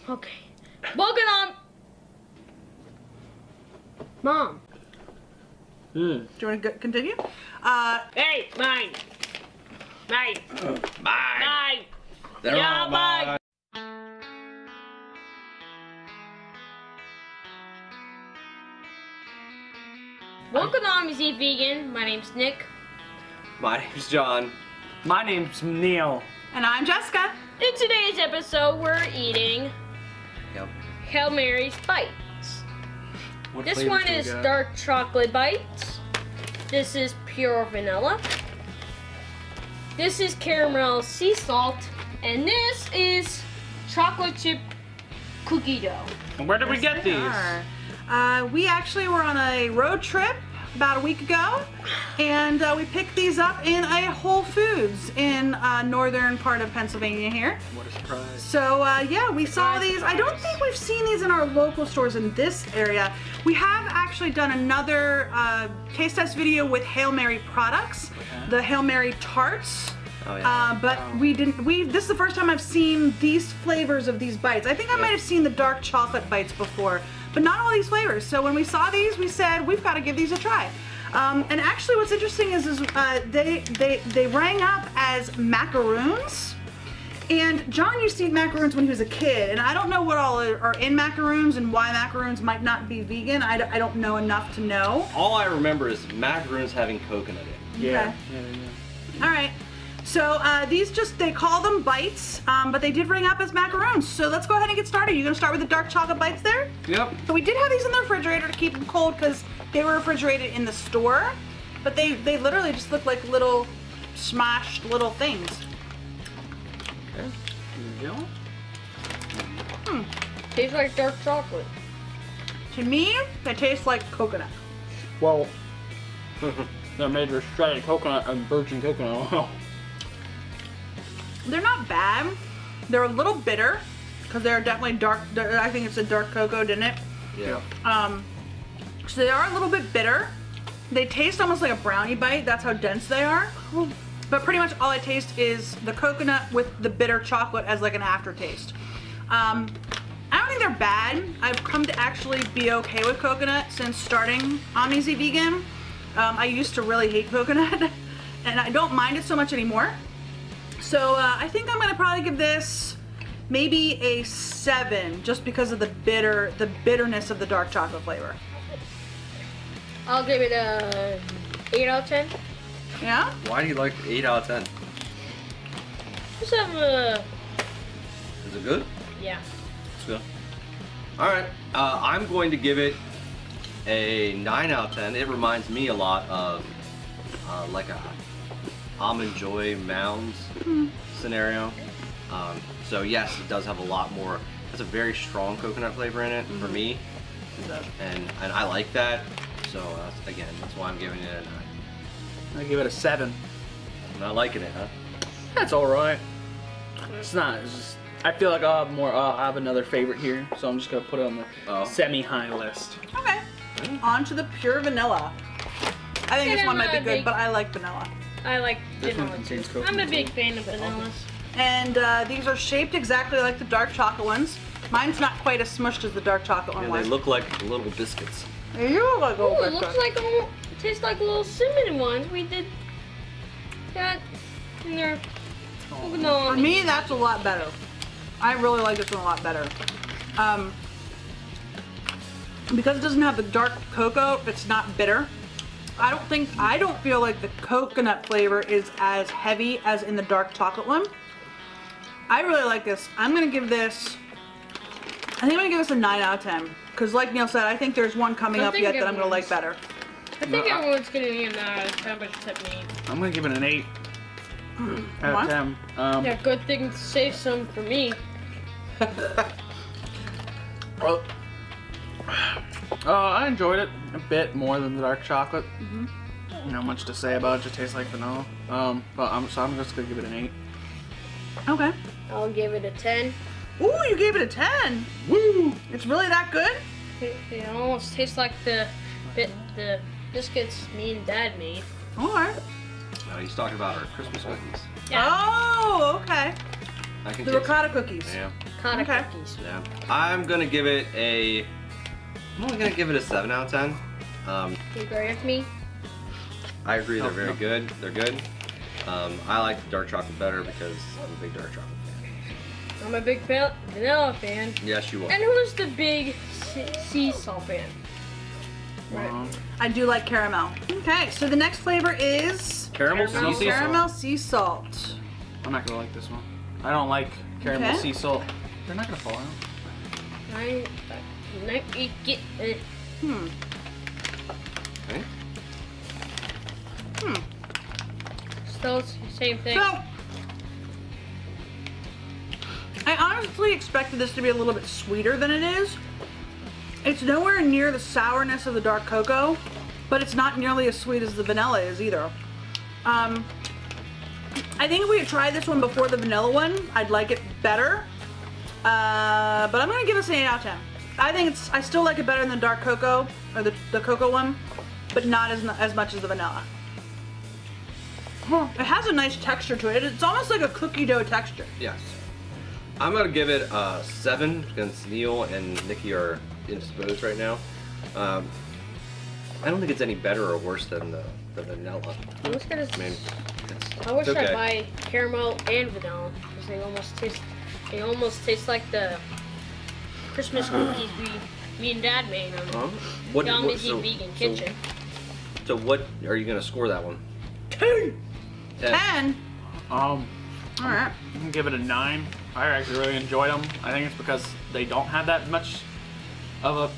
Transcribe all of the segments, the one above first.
Okay. Welcome on. Mom. Do you want to continue? Hey, mine. Mine. Mine. They're Yeah, all mine. Welcome on, Omnis Vegan. My name's Nick. My name's John. My name's Neil. And I'm Jessica. In today's episode, we're eating Yep. Hail Mary's Bites. What This flavors one do we is got? dark chocolate bites. This is pure vanilla. This is caramel sea salt. And this is chocolate chip cookie dough. And where did we get these? We actually were on a road trip about a week ago, and we picked these up in a Whole Foods in northern part of Pennsylvania here. What a surprise. So yeah, we saw these. I don't think we've seen these in our local stores in this area. We have actually done another taste test video with Hail Mary products, the Hail Mary tarts. Oh, yeah. But we didn't. This is the first time I've seen these flavors of these bites. I think I might have seen the dark chocolate bites before, but not all these flavors. So when we saw these, we said we've got to give these a try. And actually, what's interesting is they rang up as macaroons. And John used to eat macaroons when he was a kid, and I don't know what all are in macaroons and why macaroons might not be vegan. I don't know enough to know. All I remember is macaroons having coconut in it. Yeah. All right. So these they call them bites, but they did ring up as macaroons. So let's go ahead and get started. You gonna start with the dark chocolate bites there? Yep. So we did have these in the refrigerator to keep them cold because they were refrigerated in the store, but they literally just look like little smashed little things. Okay. Here we go. Tastes like dark chocolate. To me, they taste like coconut. Well, they're made with shredded coconut and virgin coconut oil. They're not bad. They're a little bitter because they're definitely dark. I think it's a dark cocoa, didn't it? Yeah. So they are a little bit bitter. They taste almost like a brownie bite. That's how dense they are. But pretty much all I taste is the coconut with the bitter chocolate as like an aftertaste. I don't think they're bad. I've come to actually be okay with coconut since starting Omnis Vegan. I used to really hate coconut, and I don't mind it so much anymore. So I think I'm gonna probably give this maybe a 7, just because of the bitterness of the dark chocolate flavor. I'll give it a 8 out of 10. Yeah? Why do you like 8 out of 10? Just have a... Is it good? Yeah. It's good. Alright, I'm going to give it a 9 out of 10. It reminds me a lot of like a Almond Joy Mounds scenario. So yes, it does have a lot more. It's a very strong coconut flavor in it for me, and I like that. So again, that's why I'm giving it a 9. I give it a 7. I'm not liking it, huh? That's all right. It's not. It's just. I feel like I'll have more. I'll have another favorite here, so I'm just gonna put it on the semi-high list. Okay. On to the pure vanilla. I think this one might be good, but I like vanilla. I like This one vanilla contains too. coconut I'm a big too. fan of vanillas. And these are shaped exactly like the dark chocolate ones. Mine's not quite as smushed as the dark chocolate one Yeah, was. they look like little biscuits. They look like Oh, little it looks like it tastes like little cinnamon ones. We did that in there. For me, that's a lot better. I really like this one a lot better. Because it doesn't have the dark cocoa, it's not bitter. I don't feel like the coconut flavor is as heavy as in the dark chocolate one. I really like this. I'm gonna give this, I think I'm gonna give this a 9 out of 10. Because like Neil said, I think there's one coming up yet that I'm gonna like better. I think everyone's getting in temperature except me. I'm gonna give it an 8 out of 10. Yeah, good thing to save some for me. Well, I enjoyed it a bit more than the dark chocolate. Not much to say about it. Just tastes like vanilla. But I'm just gonna give it an 8. Okay. I'll give it a 10. Ooh, you gave it a 10. Woo! It's really that good? It almost tastes like the biscuits me and Dad made. Alright. He's talking about our Christmas cookies. Yeah. Oh, okay. I can The taste ricotta cookies. it. Yeah. Ricotta Okay. cookies. Yeah. I'm gonna give it a. I'm only gonna give it a 7 out of 10. You agree with me? I agree. They're No, very no. good. They're good. I like the dark chocolate better because I'm a big dark chocolate fan. I'm a big vanilla fan. Yes, you are. And who's the big sea salt fan? Right. I do like caramel. Okay, so the next flavor is Caramel sea Caramel. salt. caramel sea salt. I'm not gonna like this one. I don't like caramel Okay. sea salt. They're not gonna fall out. Get it. Okay. Still same thing. So, I honestly expected this to be a little bit sweeter than it is. It's nowhere near the sourness of the dark cocoa, but it's not nearly as sweet as the vanilla is either. I think if we had tried this one before the vanilla one, I'd like it better. But I'm gonna give this an 8 out of 10. I still like it better than the dark cocoa, or the cocoa one, but not as much as the vanilla. It has a nice texture to it. It's almost like a cookie dough texture. Yes. I'm gonna give it a 7 because Neil and Nikki are indisposed right now. I don't think it's any better or worse than the vanilla. I wish I I mean, I wish it's okay. I'd buy caramel and vanilla because they almost taste like the Christmas cookies me and Dad made on What? the Omnis so- Vegan Kitchen. So what are you gonna score that one? 10. 10. All right. I'm gonna give it a 9. I actually really enjoyed them. I think it's because they don't have that much of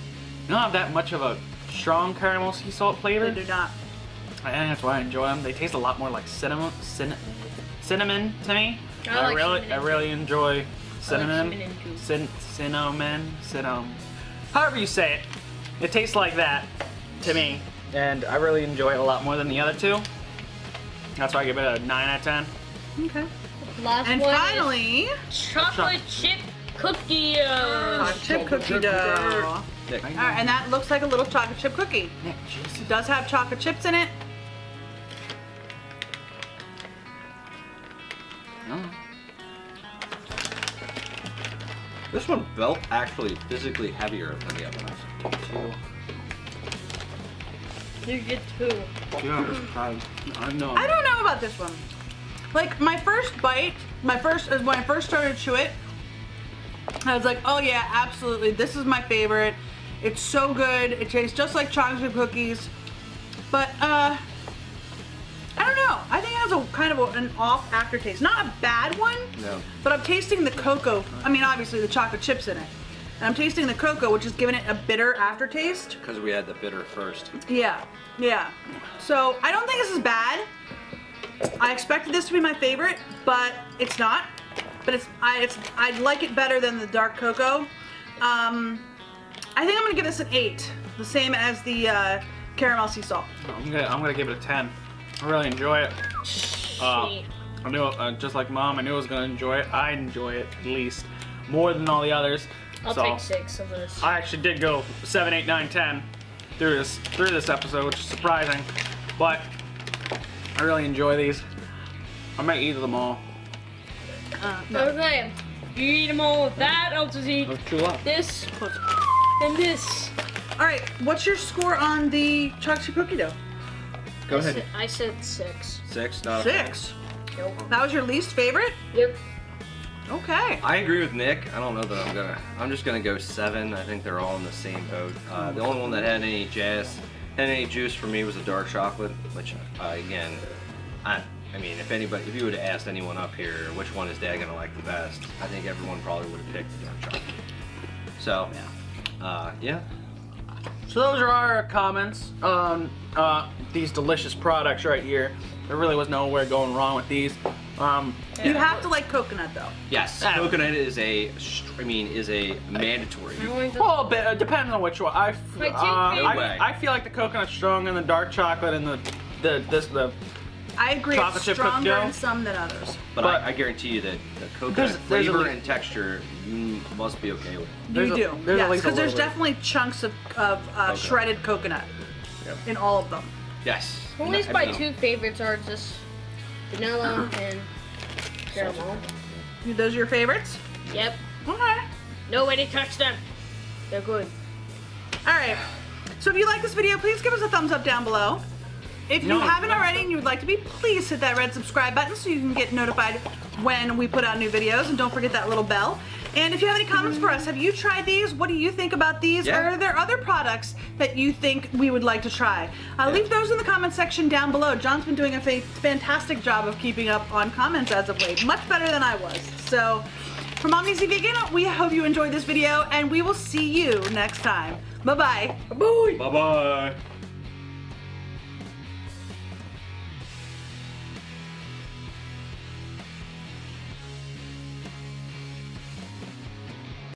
a strong caramel sea salt flavor. They do not. I think that's why I enjoy them. They taste a lot more like cinnamon to me. I like I cinnamon. really enjoy cinnamon. cinnamon too. Cinnamon. However you say it, it tastes like that to me, and I really enjoy it a lot more than the other two. That's why I give it a 9 out of 10. Okay. Last And one finally, is chocolate chip cookie. chocolate chip cookie dough. Nick. All right, and that looks like a little chocolate chip cookie. It does have chocolate chips in it. This one felt actually physically heavier than the other ones. You get two. I know. I don't know about this one. Like my first bite, when I first started to chew it, I was like, oh yeah, absolutely, this is my favorite. It's so good. It tastes just like chocolate chip cookies. But I don't know. I think it has a kind of an off aftertaste. Not a bad one, No. but I'm tasting the cocoa. I mean, obviously the chocolate chips in it. And I'm tasting the cocoa, which is giving it a bitter aftertaste. Because we had the bitter first. Yeah, yeah. So I don't think this is bad. I expected this to be my favorite, but it's not. But I like it better than the dark cocoa. I think I'm gonna give this an 8, the same as the caramel sea salt. I'm gonna give it a 10. I really enjoy it. I knew, just like Mom, I knew I was gonna enjoy it. I enjoy it at least more than all the others. I'll So, take 6 of this. I actually did go 7, 8, 9, 10 through this episode, which is surprising, but I really enjoy these. I might eat them all. Okay, you eat them all with that. I'll just eat Let's chew up. this and this. All right, what's your score on the chocolate chip cookie dough? Go ahead. I said 6. 6, not a 6. Nope. That was your least favorite? Yep. Okay. I agree with Nick. I don't know that I'm just gonna go 7. I think they're all in the same boat. The only one that had any juice for me was the dark chocolate, which again, I mean, if you would have asked anyone up here which one is Dad gonna like the best, I think everyone probably would have picked the dark chocolate. So, yeah. So those are our comments on these delicious products right here. There really was nowhere going wrong with these. You have to like coconut though. Yes, coconut is a mandatory. I'm going to Well, it depends on which one. My two favorite- I feel like the coconut's stronger than the dark chocolate and the I agree, Chocolate it's chip stronger cookie dough? in some than others. But I guarantee you that the coconut There's a flavor li- and texture you must be okay with. There's You a- do, there's at yes, least a because there's little bit. definitely chunks of shredded coconut Yep. in all of them. Yes. At least I my mean, 2 favorites are just vanilla and caramel. Those are your favorites? Yep. Okay. Nobody touch them. They're good. Alright. So if you like this video, please give us a thumbs up down below. If you haven't already and you would like to be, please hit that red subscribe button so you can get notified when we put out new videos, and don't forget that little bell. And if you have any comments for us, have you tried these? What do you think about these? Yeah. Or are there other products that you think we would like to try? Leave those in the comment section down below. John's been doing a fantastic job of keeping up on comments as of late. Much better than I was. So, from Omnis Vegan, we hope you enjoyed this video, and we will see you next time. Bye-bye. Bye. Bye-bye.